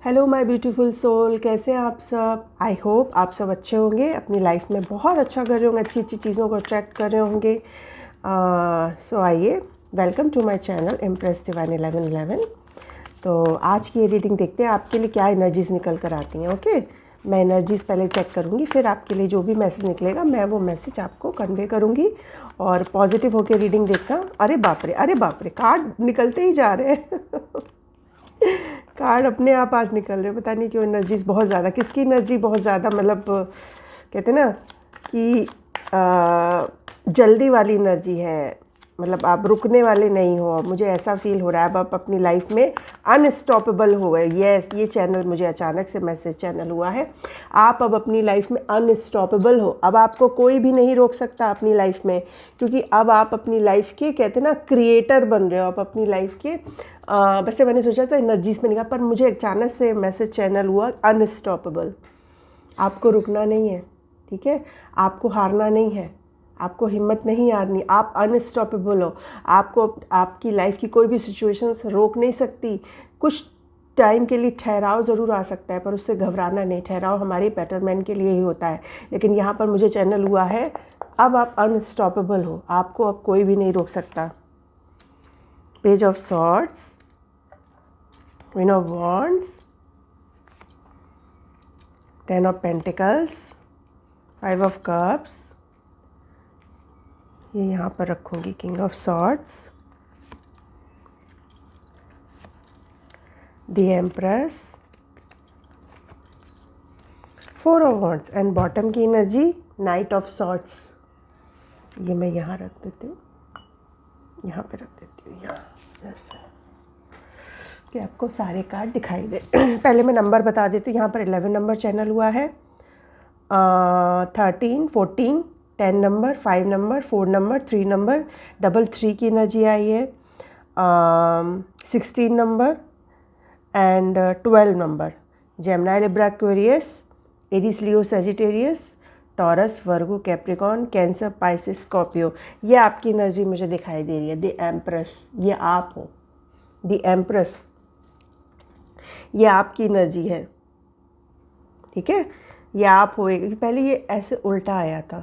Hello my beautiful soul, कैसे हैं आप सब। आई होप आप सब अच्छे होंगे, अपनी लाइफ में बहुत अच्छा कर रहे होंगे, अच्छी अच्छी चीज़ों को अट्रैक्ट कर रहे होंगे। सो आइए, welcome to my channel impress divine 1111। तो आज की ये रीडिंग देखते हैं आपके लिए क्या एनर्जीज़ निकल कर आती हैं। ओके, मैं एनर्जीज़ पहले चेक करूँगी, फिर आपके लिए जो भी मैसेज निकलेगा मैं वो मैसेज आपको कन्वे करूँगी। और पॉजिटिव होकर रीडिंग देखना। अरे बाप रे, अरे बाप रे, कार्ड निकलते ही जा रहे हैं कार्ड अपने आप आज निकल रहे हैं, पता नहीं क्यों। एनर्जीज बहुत ज़्यादा, किसकी एनर्जी बहुत ज़्यादा, मतलब कहते हैं ना कि जल्दी वाली एनर्जी है, मतलब आप रुकने वाले नहीं हो। मुझे ऐसा फील हो रहा है अब आप अपनी लाइफ में अनस्टॉपेबल हो गए। यस, ये चैनल मुझे अचानक से मैसेज चैनल हुआ है। आप अब अपनी लाइफ में अनस्टॉपेबल हो। अब आपको कोई भी नहीं रोक सकता अपनी लाइफ में, क्योंकि अब आप अपनी लाइफ के कहते हैं ना क्रिएटर बन रहे हो। आप अपनी लाइफ के वैसे मैंने सोचा था एनर्जीज में निकला, पर मुझे अचानक से मैसेज चैनल हुआ अनस्टॉपेबल। आपको रुकना नहीं है, ठीक है, आपको हारना नहीं है, आपको हिम्मत नहीं हारनी। आप अनस्टॉपेबल हो। आपको आपकी लाइफ की कोई भी सिचुएशंस रोक नहीं सकती। कुछ टाइम के लिए ठहराव ज़रूर आ सकता है, पर उससे घबराना नहीं। ठहराव हमारे बेटरमेंट के लिए ही होता है। लेकिन यहाँ पर मुझे चैनल हुआ है अब आप अनस्टॉपेबल हो, आपको अब कोई भी नहीं रोक सकता। Page of swords, queen of wands, 10 of pentacles, 5 of cups, ये यहाँ पर रखूँगी, king of swords, the empress, 4 of wands and bottom की एनर्जी नाइट ऑफ सॉर्ड्स। ये मैं यहाँ रख देती हूँ, यहाँ पे रख देती हूँ, यहाँ ऐसे कि आपको सारे कार्ड दिखाई दे। पहले मैं नंबर बता देती हूँ। यहाँ पर 11 नंबर चैनल हुआ है, 13, 14, 10 नंबर, 5 नंबर, 4 नंबर, 3 नंबर, 3 की एनर्जी आई है, 16 number and 12 number. Gemini, Libra, Aquarius, Aries, Leo, Sagittarius, taurus, Virgo, Capricorn, cancer, Pisces, Scorpio. ये आपकी एनर्जी मुझे दिखाई दे रही है। द एम्प्रेस, ये आप हो। द एम्प्रेस, ये आपकी एनर्जी है, ठीक है, ये आप होएगा। पहले ये ऐसे उल्टा आया था।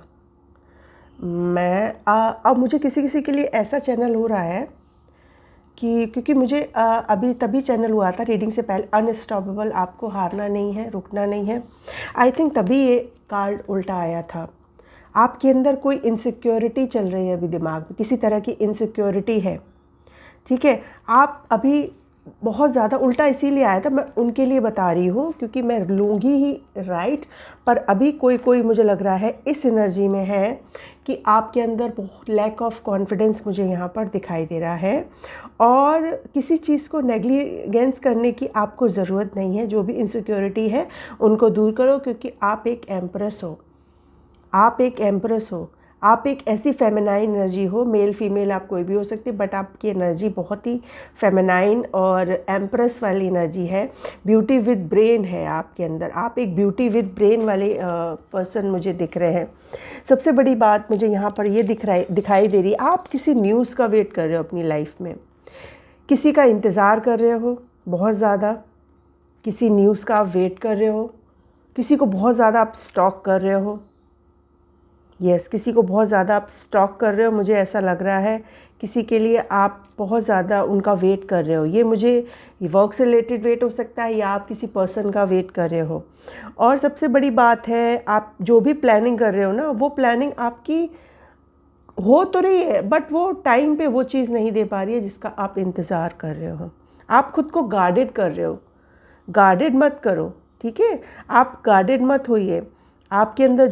अब मुझे किसी किसी के लिए ऐसा चैनल हो रहा है कि क्योंकि मुझे अभी तभी चैनल हुआ था रीडिंग से पहले, अनस्टॉपेबल, आपको हारना नहीं है, रुकना नहीं है। आई थिंक तभी ये कार्ड उल्टा आया था। आपके अंदर कोई इनसिक्योरिटी चल रही है अभी, दिमाग में किसी तरह की इनसिक्योरिटी है, ठीक है। आप अभी बहुत ज़्यादा उल्टा इसीलिए आया था, मैं उनके लिए बता रही हूँ क्योंकि मैं लूँगी ही राइट। पर अभी कोई मुझे लग रहा है इस एनर्जी में है कि आपके अंदर बहुत लैक ऑफ कॉन्फिडेंस मुझे यहाँ पर दिखाई दे रहा है। और किसी चीज़ को नेग्लिजेंस करने की आपको ज़रूरत नहीं है। जो भी इनसिक्योरिटी है उनको दूर करो, क्योंकि आप एक एम्प्रेस हो। आप एक एम्प्रेस हो। आप एक ऐसी फेमिनाइन एनर्जी हो, मेल फीमेल आप कोई भी हो सकती है, बट आपकी एनर्जी बहुत ही फेमिनाइन और एम्प्रेस वाली एनर्जी है। ब्यूटी विद ब्रेन है आपके अंदर। आप एक ब्यूटी विद ब्रेन वाले पर्सन मुझे दिख रहे हैं। सबसे बड़ी बात मुझे यहाँ पर ये दिखाई दे रही है, आप किसी न्यूज़ का वेट कर रहे हो अपनी लाइफ में, किसी का इंतज़ार कर रहे हो बहुत ज़्यादा, किसी न्यूज़ का आप वेट कर रहे हो, किसी को बहुत ज़्यादा आप स्टॉक कर रहे हो। यस, किसी को बहुत ज़्यादा आप स्टॉक कर रहे हो, मुझे ऐसा लग रहा है। किसी के लिए आप बहुत ज़्यादा उनका वेट कर रहे हो। ये मुझे वर्क से रिलेटेड वेट हो सकता है, या आप किसी पर्सन का वेट कर रहे हो। और सबसे बड़ी बात है, आप जो भी प्लानिंग कर रहे हो ना, वो प्लानिंग आपकी हो तो रही है, बट वो टाइम पे वो चीज़ नहीं दे पा रही है जिसका आप इंतज़ार कर रहे हो। आप खुद को गार्डेड कर रहे हो। गार्डेड मत करो, ठीक है, आप गार्डेड मत होइए। आपके अंदर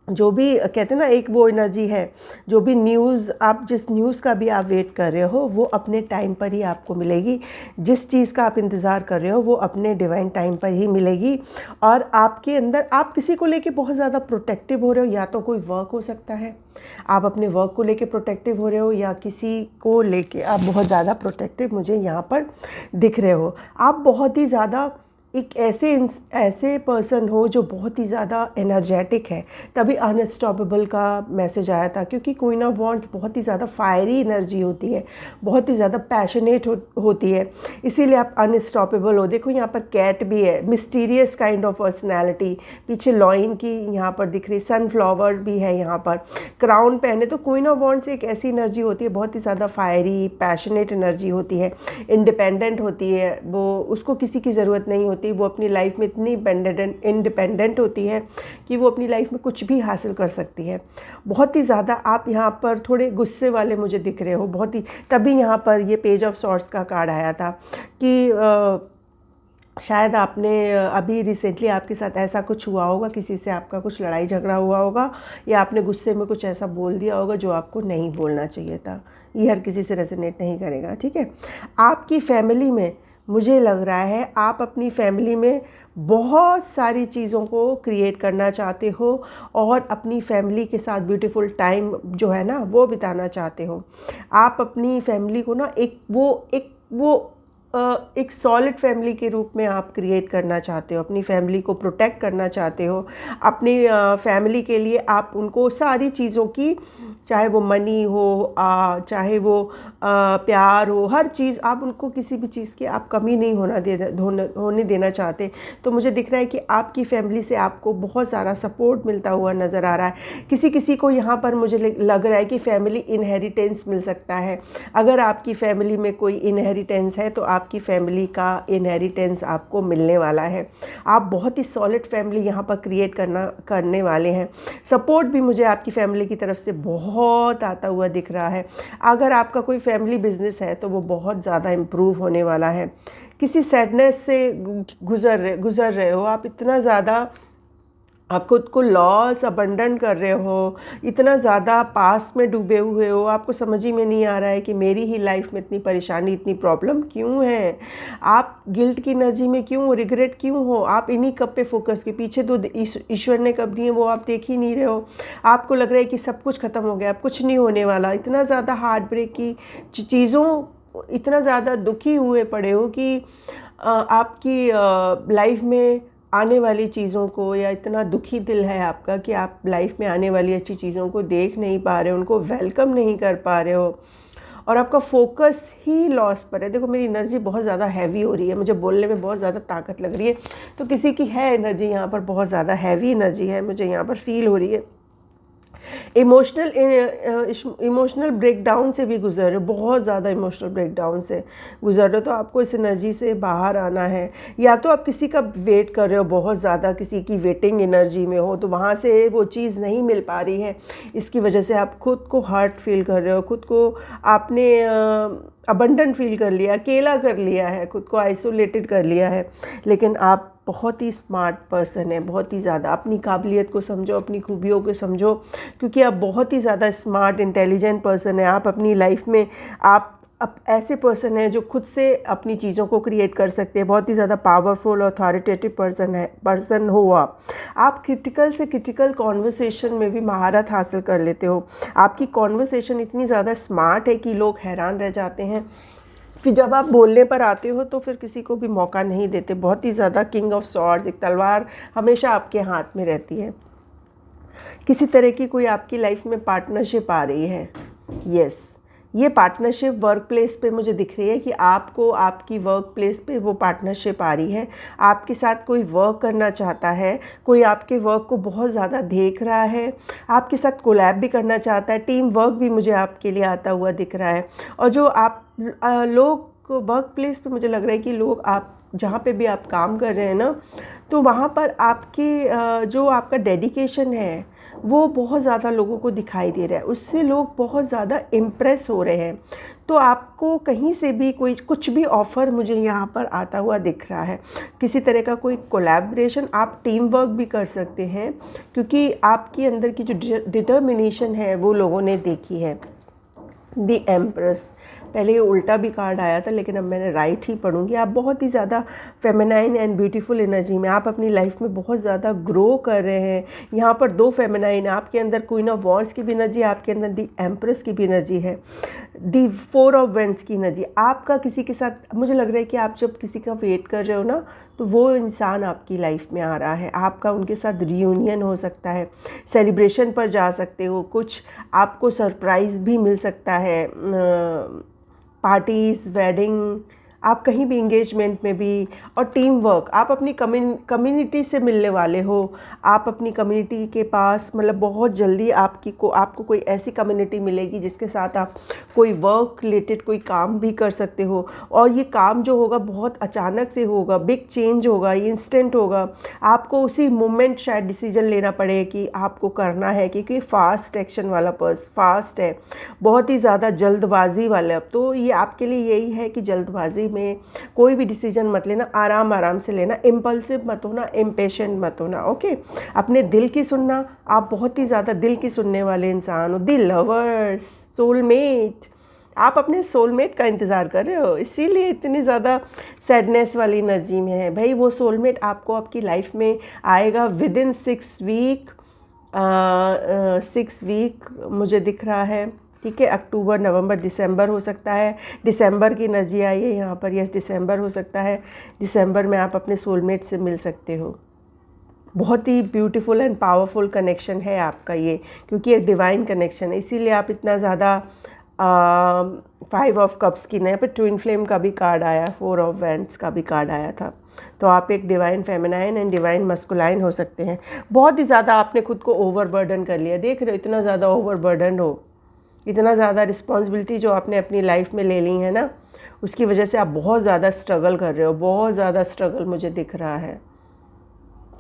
जो भी कहते हैं ना, एक वो एनर्जी है, जो भी न्यूज़, आप जिस न्यूज़ का भी आप वेट कर रहे हो वो अपने टाइम पर ही आपको मिलेगी। जिस चीज़ का आप इंतज़ार कर रहे हो वो अपने डिवाइन टाइम पर ही मिलेगी। और आपके अंदर आप किसी को लेके बहुत ज़्यादा प्रोटेक्टिव हो रहे हो, या तो कोई वर्क हो सकता है, आप अपने वर्क को लेके प्रोटेक्टिव हो रहे हो, या किसी को लेके आप बहुत ज़्यादा प्रोटेक्टिव मुझे यहाँ पर दिख रहे हो। आप बहुत ही ज़्यादा एक ऐसे पर्सन हो जो बहुत ही ज़्यादा एनर्जेटिक है, तभी अनस्टॉपेबल का मैसेज आया था, क्योंकि क्वीन ऑफ वॉन्ड्स बहुत ही ज़्यादा फायरी एनर्जी होती है, बहुत ही ज़्यादा पैशनेट होती है, इसीलिए आप अनस्टॉपेबल हो। देखो यहाँ पर कैट भी है, मिस्टीरियस काइंड ऑफ पर्सनैलिटी, पीछे लॉइन की यहाँ पर दिख रही, सनफ्लावर भी है यहाँ पर, क्राउन पहने। तो क्वीन ऑफ वॉन्ड्स एक ऐसी एनर्जी होती है, बहुत ही ज़्यादा फायरी पैशनेट एनर्जी होती है, इंडिपेंडेंट होती है, वो उसको किसी की ज़रूरत नहीं होती, वो अपनी लाइफ में इतनी इंडिपेंडेंट होती है कि वो अपनी लाइफ में कुछ भी हासिल कर सकती है। बहुत ही ज़्यादा आप यहाँ पर थोड़े गुस्से वाले मुझे दिख रहे हो, बहुत ही, तभी यहाँ पर ये पेज ऑफ सॉर्ड्स का कार्ड आया था कि शायद आपने अभी रिसेंटली आपके साथ ऐसा कुछ हुआ होगा, किसी से आपका कुछ लड़ाई झगड़ा हुआ होगा, या आपने गुस्से में कुछ ऐसा बोल दिया होगा जो आपको नहीं बोलना चाहिए था। ये हर किसी से रेजोनेट नहीं करेगा, ठीक है। आपकी फैमिली में मुझे लग रहा है आप अपनी फैमिली में बहुत सारी चीज़ों को क्रिएट करना चाहते हो और अपनी फैमिली के साथ ब्यूटीफुल टाइम जो है ना वो बिताना चाहते हो। आप अपनी फैमिली को ना एक सॉलिड फैमिली के रूप में आप क्रिएट करना चाहते हो, अपनी फैमिली को प्रोटेक्ट करना चाहते हो। अपनी फैमिली के लिए आप उनको सारी चीज़ों की, चाहे वो मनी हो, चाहे वो प्यार हो, हर चीज़ आप उनको, किसी भी चीज़ की आप कमी नहीं होने देना चाहते। तो मुझे दिख रहा है कि आपकी फैमिली से आपको बहुत सारा सपोर्ट मिलता हुआ नज़र आ रहा है। किसी को यहाँ पर मुझे लग रहा है कि फैमिली इनहेरिटेंस मिल सकता है। अगर आपकी फैमिली में कोई इनहेरिटेंस है तो आपकी फैमिली का इनहेरिटेंस आपको मिलने वाला है। आप बहुत ही सॉलिड फैमिली यहाँ पर क्रिएट करने वाले हैं। सपोर्ट भी मुझे आपकी फैमिली की तरफ से बहुत आता हुआ दिख रहा है। अगर आपका कोई फैमिली बिजनेस है तो वो बहुत ज़्यादा इम्प्रूव होने वाला है। किसी सैडनेस से गुज़र रहे हो आप, इतना ज़्यादा आप खुद को लॉस अबंडन कर रहे हो, इतना ज़्यादा पास में डूबे हुए हो, आपको समझ ही में नहीं आ रहा है कि मेरी ही लाइफ में इतनी परेशानी, इतनी प्रॉब्लम क्यों है, आप गिल्ट की एनर्जी में क्यों हो, रिग्रेट क्यों हो, आप इन्हीं कब पे फोकस के पीछे तो ईश्वर ने कब दिए वो आप देख ही नहीं रहे हो। आपको लग रहा है कि सब कुछ ख़त्म हो गया, अब कुछ नहीं होने वाला, इतना ज़्यादा हार्ट ब्रेक की चीज़ों, इतना ज़्यादा दुखी हुए पड़े हो कि आपकी लाइफ में आने वाली चीज़ों को, या इतना दुखी दिल है आपका कि आप लाइफ में आने वाली अच्छी चीज़ों को देख नहीं पा रहे हो, उनको वेलकम नहीं कर पा रहे हो, और आपका फोकस ही लॉस पर है। देखो मेरी एनर्जी बहुत ज़्यादा हैवी हो रही है, मुझे बोलने में बहुत ज़्यादा ताकत लग रही है, तो किसी की है एनर्जी यहाँ पर बहुत ज़्यादा हैवी एनर्जी है, मुझे यहाँ पर फील हो रही है। इमोशनल ब्रेकडाउन से भी गुजर रहे हो, बहुत ज़्यादा इमोशनल ब्रेकडाउन से गुजर रहे हो, तो आपको इस एनर्जी से बाहर आना है। या तो आप किसी का वेट कर रहे हो, बहुत ज़्यादा किसी की वेटिंग एनर्जी में हो, तो वहाँ से वो चीज़ नहीं मिल पा रही है, इसकी वजह से आप खुद को हर्ट फील कर रहे हो, खुद को आपने अबंडन फील कर लिया, अकेला कर लिया है, खुद को आइसोलेटेड कर लिया है। लेकिन आप बहुत ही स्मार्ट पर्सन है, बहुत ही ज़्यादा अपनी काबिलियत को समझो, अपनी खूबियों को समझो, क्योंकि आप बहुत ही ज़्यादा स्मार्ट इंटेलिजेंट पर्सन है। आप अपनी लाइफ में आप ऐसे पर्सन हैं जो खुद से अपनी चीज़ों को क्रिएट कर सकते हैं, बहुत ही ज़्यादा पावरफुल अथॉरिटेटिव पर्सन हो आप क्रिटिकल से क्रिटिकल कॉन्वर्सेशन में भी महारत हासिल कर लेते हो। आपकी कॉन्वर्सेशन इतनी ज़्यादा स्मार्ट है कि लोग हैरान रह जाते हैं। फिर जब आप बोलने पर आते हो तो फिर किसी को भी मौका नहीं देते, बहुत ही ज़्यादा किंग ऑफ सॉर्ड्स, एक तलवार हमेशा आपके हाथ में रहती है। किसी तरह की कोई आपकी लाइफ में पार्टनरशिप आ रही है, यस, ये पार्टनरशिप वर्क प्लेस पे मुझे दिख रही है कि आपको आपकी वर्क प्लेस पे वो पार्टनरशिप आ रही है। आपके साथ कोई वर्क करना चाहता है, कोई आपके वर्क को बहुत ज़्यादा देख रहा है, आपके साथ कोलैब भी करना चाहता है, टीम वर्क भी मुझे आपके लिए आता हुआ दिख रहा है। और जो आप लोग वर्क प्लेस पे मुझे लग रहा है कि लोग, आप जहाँ पे भी आप काम कर रहे हैं ना, तो वहाँ पर आपके जो आपका डेडिकेशन है वो बहुत ज़्यादा लोगों को दिखाई दे रहा है, उससे लोग बहुत ज़्यादा इम्प्रेस हो रहे हैं। तो आपको कहीं से भी कोई कुछ भी ऑफ़र मुझे यहाँ पर आता हुआ दिख रहा है, किसी तरह का कोई कोलैबोरेशन, आप टीम वर्क भी कर सकते हैं, क्योंकि आपके अंदर की जो डिटर्मिनेशन है वो लोगों ने देखी है। द एम्प्रेस, पहले ये उल्टा भी कार्ड आया था, लेकिन अब मैंने राइट ही पढ़ूंगी। आप बहुत ही ज़्यादा फेमिनाइन एंड ब्यूटीफुल एनर्जी में, आप अपनी लाइफ में बहुत ज़्यादा ग्रो कर रहे हैं। यहाँ पर 2 फेमिनाइन, आपके अंदर क्वीन ऑफ वॉन्ड्स की भी एनर्जी, आपके अंदर दी एम्प्रेस की भी एनर्जी है, दी 4 ऑफ वेंड्स की एनर्जी। आपका किसी के साथ, मुझे लग रहा है कि आप जब किसी का वेट कर रहे हो ना, तो वो इंसान आपकी लाइफ में आ रहा है, आपका उनके साथ रियूनियन हो सकता है, सेलिब्रेशन पर जा सकते हो, कुछ आपको सरप्राइज़ भी मिल सकता है, पार्टीज़, वेडिंग, आप कहीं भी इंगेजमेंट में भी, और टीम वर्क, आप अपनी कम्युनिटी से मिलने वाले हो। आप अपनी कम्युनिटी के पास, मतलब बहुत जल्दी आपको कोई ऐसी कम्युनिटी मिलेगी जिसके साथ आप कोई वर्क रिलेटेड कोई काम भी कर सकते हो, और ये काम जो होगा बहुत अचानक से होगा, बिग चेंज होगा, ये इंस्टेंट होगा। आपको उसी मोमेंट शायद डिसीजन लेना पड़े कि आपको करना है, क्योंकि फास्ट एक्शन वाला फास्ट है, बहुत ही ज़्यादा जल्दबाजी वाला। तो ये आपके लिए यही है कि जल्दबाजी में कोई भी डिसीजन मत लेना, आराम आराम से लेना, इम्पल्सिव मत होना, इम्पेशेंट मत होना। ओके, अपने दिल की सुनना, आप बहुत ही ज़्यादा दिल की सुनने वाले इंसान हो। द लवर्स, सोलमेट, आप अपने सोलमेट का इंतज़ार कर रहे हो, इसीलिए इतनी ज़्यादा सैडनेस वाली एनर्जी में है। भाई वो सोलमेट आपको आपकी लाइफ में आएगा विद इन 6 वीक, 6 वीक मुझे दिख रहा है, ठीक है। अक्टूबर, नवंबर, दिसंबर हो सकता है, दिसंबर की एनर्जी आई है यहाँ पर, यस दिसंबर हो सकता है। दिसंबर में आप अपने सोलमेट से मिल सकते हो। बहुत ही ब्यूटीफुल एंड पावरफुल कनेक्शन है आपका ये, क्योंकि एक डिवाइन कनेक्शन है, इसीलिए आप इतना ज़्यादा 5 ऑफ कप्स की, यहाँ पे ट्विन फ्लेम का भी कार्ड आया, 4 ऑफ वैंड्स का भी कार्ड आया था। तो आप एक divine feminine and divine masculine हो सकते हैं। बहुत ही ज़्यादा आपने खुद को ओवरबर्डन कर लिया, देख रहे हो इतना ज़्यादा ओवरबर्डन हो, इतना ज़्यादा रिस्पॉन्सिबिलिटी जो आपने अपनी लाइफ में ले ली है ना, उसकी वजह से आप बहुत ज़्यादा स्ट्रगल कर रहे हो, बहुत ज़्यादा स्ट्रगल मुझे दिख रहा है।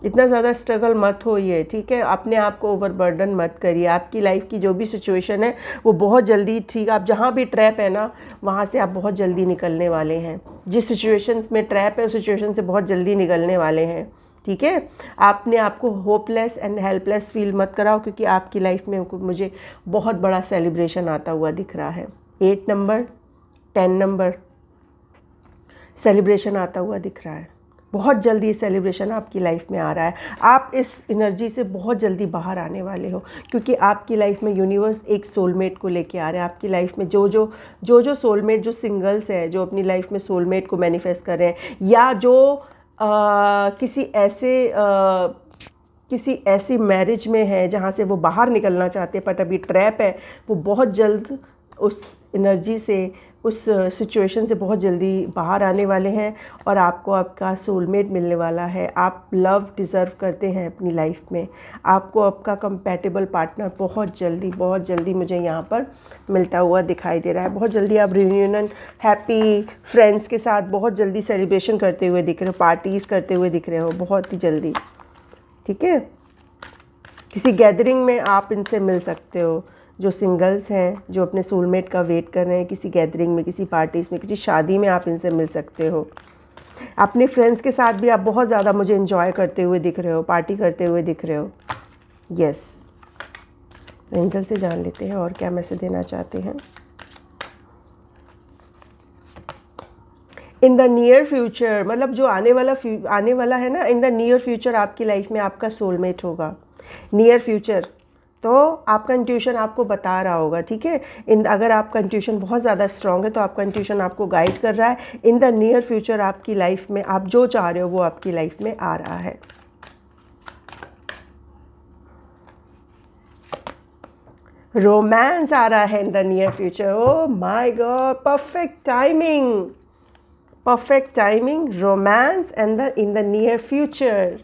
इतना ज़्यादा स्ट्रगल मत होइए, ठीक है। अपने आप को ओवरबर्डन मत करिए। आपकी लाइफ की जो भी सिचुएशन है वो बहुत जल्दी ठीक, आप जहाँ भी ट्रैप है ना, वहाँ से आप बहुत जल्दी निकलने वाले हैं। जिस सिचुएशन में ट्रैप है उस सिचुएशन से बहुत जल्दी निकलने वाले हैं, ठीक है। आपने आपको होपलेस एंड हेल्पलेस फील मत कराओ, क्योंकि आपकी लाइफ में मुझे बहुत बड़ा सेलिब्रेशन आता हुआ दिख रहा है। 8 नंबर, 10 नंबर, सेलिब्रेशन आता हुआ दिख रहा है। बहुत जल्दी ये सेलिब्रेशन आपकी लाइफ में आ रहा है। आप इस एनर्जी से बहुत जल्दी बाहर आने वाले हो, क्योंकि आपकी लाइफ में यूनिवर्स एक सोलमेट को लेके आ रहा है। आपकी लाइफ में जो सोलमेट, जो सिंगल्स है, जो अपनी लाइफ में सोलमेट को मैनिफेस्ट कर रहे हैं, या जो किसी ऐसी मैरिज में है जहाँ से वो बाहर निकलना चाहते हैं बट अभी ट्रैप है, वो बहुत जल्द उस एनर्जी से, उस सिचुएशन से बहुत जल्दी बाहर आने वाले हैं, और आपको आपका सोलमेट मिलने वाला है। आप लव डिज़र्व करते हैं अपनी लाइफ में, आपको आपका कंपैटिबल पार्टनर बहुत जल्दी मुझे यहाँ पर मिलता हुआ दिखाई दे रहा है। बहुत जल्दी आप रियूनियन, हैप्पी फ्रेंड्स के साथ बहुत जल्दी सेलिब्रेशन करते हुए दिख रहे हो, पार्टीज़ करते हुए दिख रहे हो बहुत ही जल्दी, ठीक है। किसी गैदरिंग में आप इनसे मिल सकते हो, जो सिंगल्स हैं, जो अपने सोलमेट का वेट कर रहे हैं, किसी गैदरिंग में, किसी पार्टीज़ में, किसी शादी में आप इनसे मिल सकते हो। अपने फ्रेंड्स के साथ भी आप बहुत ज़्यादा मुझे एंजॉय करते हुए दिख रहे हो, पार्टी करते हुए दिख रहे हो। यस, एंजल से जान लेते हैं और क्या मैसेज देना चाहते हैं। इन द नियर फ्यूचर, मतलब जो आने वाला है ना, इन द नियर फ्यूचर आपकी लाइफ में आपका सोलमेट होगा। नियर फ्यूचर तो आपका इंट्यूशन आपको बता रहा होगा, ठीक है। अगर आपका इंट्यूशन बहुत ज़्यादा स्ट्रॉन्ग है तो आपका इंट्यूशन आपको गाइड कर रहा है। इन द नियर फ्यूचर आपकी लाइफ में आप जो चाह रहे हो वो आपकी लाइफ में आ रहा है। रोमांस आ रहा है in the near future. Oh my God, perfect timing, romance and in the near future.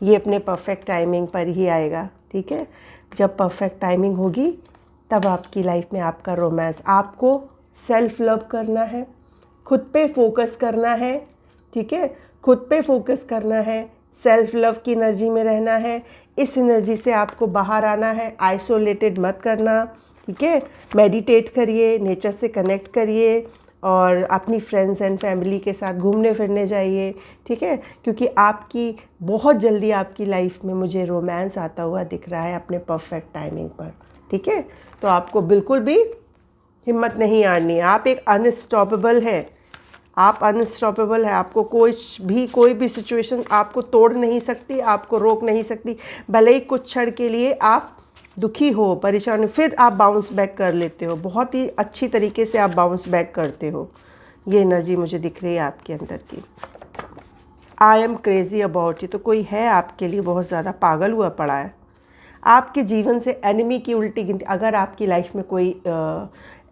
ये अपने परफेक्ट टाइमिंग पर ही आएगा, ठीक है। जब परफेक्ट टाइमिंग होगी तब आपकी लाइफ में आपका रोमांस। आपको सेल्फ लव करना है, खुद पे फोकस करना है, ठीक है। खुद पे फोकस करना है, सेल्फ लव की एनर्जी में रहना है। इस एनर्जी से आपको बाहर आना है, आइसोलेटेड मत करना, ठीक है। मेडिटेट करिए, नेचर से कनेक्ट करिए, और अपनी फ्रेंड्स एंड फैमिली के साथ घूमने फिरने जाइए, ठीक है। क्योंकि आपकी बहुत जल्दी आपकी लाइफ में मुझे रोमांस आता हुआ दिख रहा है अपने परफेक्ट टाइमिंग पर, ठीक है। तो आपको बिल्कुल भी हिम्मत नहीं हारनी है। आप एक अनस्टॉपेबल हैं, आप अनस्टॉपेबल है। आपको कोई भी सिचुएशन आपको तोड़ नहीं सकती, आपको रोक नहीं सकती। भले ही कुछ क्षण के लिए आप दुखी हो, परेशान हो, फिर आप बाउंस बैक कर लेते हो। बहुत ही अच्छी तरीके से आप बाउंस बैक करते हो। ये एनर्जी मुझे दिख रही है आपके अंदर की। I am crazy about you, तो कोई है आपके लिए बहुत ज़्यादा पागल हुआ पड़ा है। आपके जीवन से एनिमी की उल्टी गिनती, अगर आपकी लाइफ में कोई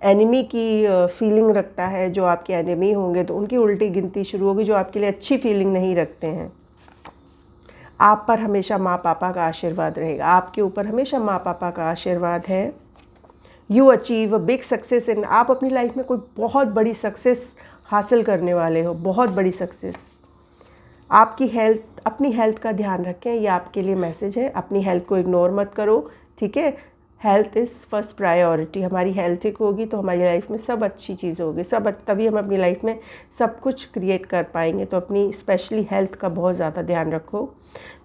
एनिमी की फीलिंग रखता है, जो आपके एनिमी होंगे तो उनकी उल्टी गिनती शुरू होगी, जो आपके लिए अच्छी फीलिंग नहीं रखते हैं। आप पर हमेशा माँ पापा का आशीर्वाद रहेगा, आपके ऊपर हमेशा माँ पापा का आशीर्वाद है। You achieve a big success in, आप अपनी लाइफ में कोई बहुत बड़ी सक्सेस हासिल करने वाले हो, बहुत बड़ी सक्सेस। आपकी हेल्थ, अपनी हेल्थ का ध्यान रखें, ये आपके लिए मैसेज है। अपनी हेल्थ को इग्नोर मत करो, ठीक है। Health is first priority. हमारी हेल्थ ठीक होगी तो हमारी लाइफ में सब अच्छी चीज़ होगी, तभी हम अपनी लाइफ में सब कुछ क्रिएट कर पाएंगे। तो अपनी स्पेशली हेल्थ का बहुत ज़्यादा ध्यान रखो।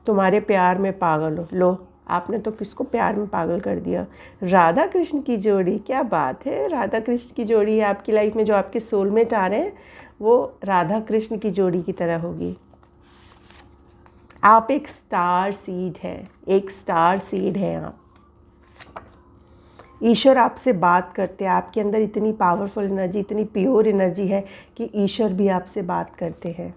तुम्हारे प्यार में पागल हो, लो आपने तो किसको प्यार में पागल कर दिया। राधा कृष्ण की जोड़ी, क्या बात है, राधा कृष्ण की जोड़ी है आपकी लाइफ में। जो आपके सोलमेट आ रहे हैं वो राधा कृष्ण की जोड़ी की तरह होगी। आप एक स्टार सीड है, एक स्टार सीड है आप। ईश्वर आपसे बात करते हैं, आपके अंदर इतनी पावरफुल एनर्जी, इतनी प्योर एनर्जी है कि ईश्वर भी आपसे बात करते हैं।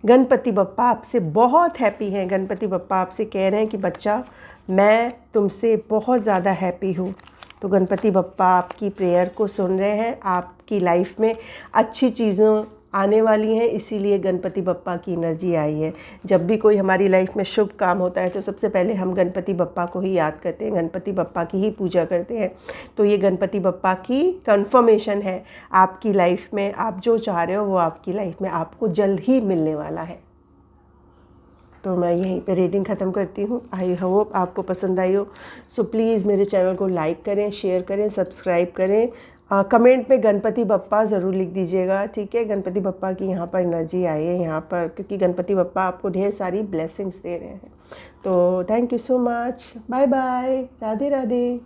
गणपति बप्पा आपसे बहुत हैप्पी हैं। गणपति बप्पा आपसे कह रहे हैं कि बच्चा मैं तुमसे बहुत ज़्यादा हैप्पी हूँ। तो गणपति बप्पा आपकी प्रेयर को सुन रहे हैं। आपकी लाइफ में अच्छी चीज़ों आने वाली हैं, इसीलिए गणपति बप्पा की एनर्जी आई है। जब भी कोई हमारी लाइफ में शुभ काम होता है तो सबसे पहले हम गणपति बप्पा को ही याद करते हैं, गणपति बप्पा की ही पूजा करते हैं। तो ये गणपति बप्पा की कंफर्मेशन है आपकी लाइफ में। आप जो चाह रहे हो वो आपकी लाइफ में आपको जल्द ही मिलने वाला है। तो मैं यहीं पे रीडिंग ख़त्म करती हूँ। आई होप आपको पसंद आई हो। सो प्लीज़ मेरे चैनल को लाइक करें, शेयर करें, सब्सक्राइब करें। कमेंट में गणपति बप्पा ज़रूर लिख दीजिएगा, ठीक है। गणपति बप्पा की यहाँ पर एनर्जी आई है यहाँ पर, क्योंकि गणपति बप्पा आपको ढेर सारी ब्लेसिंग्स दे रहे हैं। तो thank you so much, bye bye, Radhe Radhe.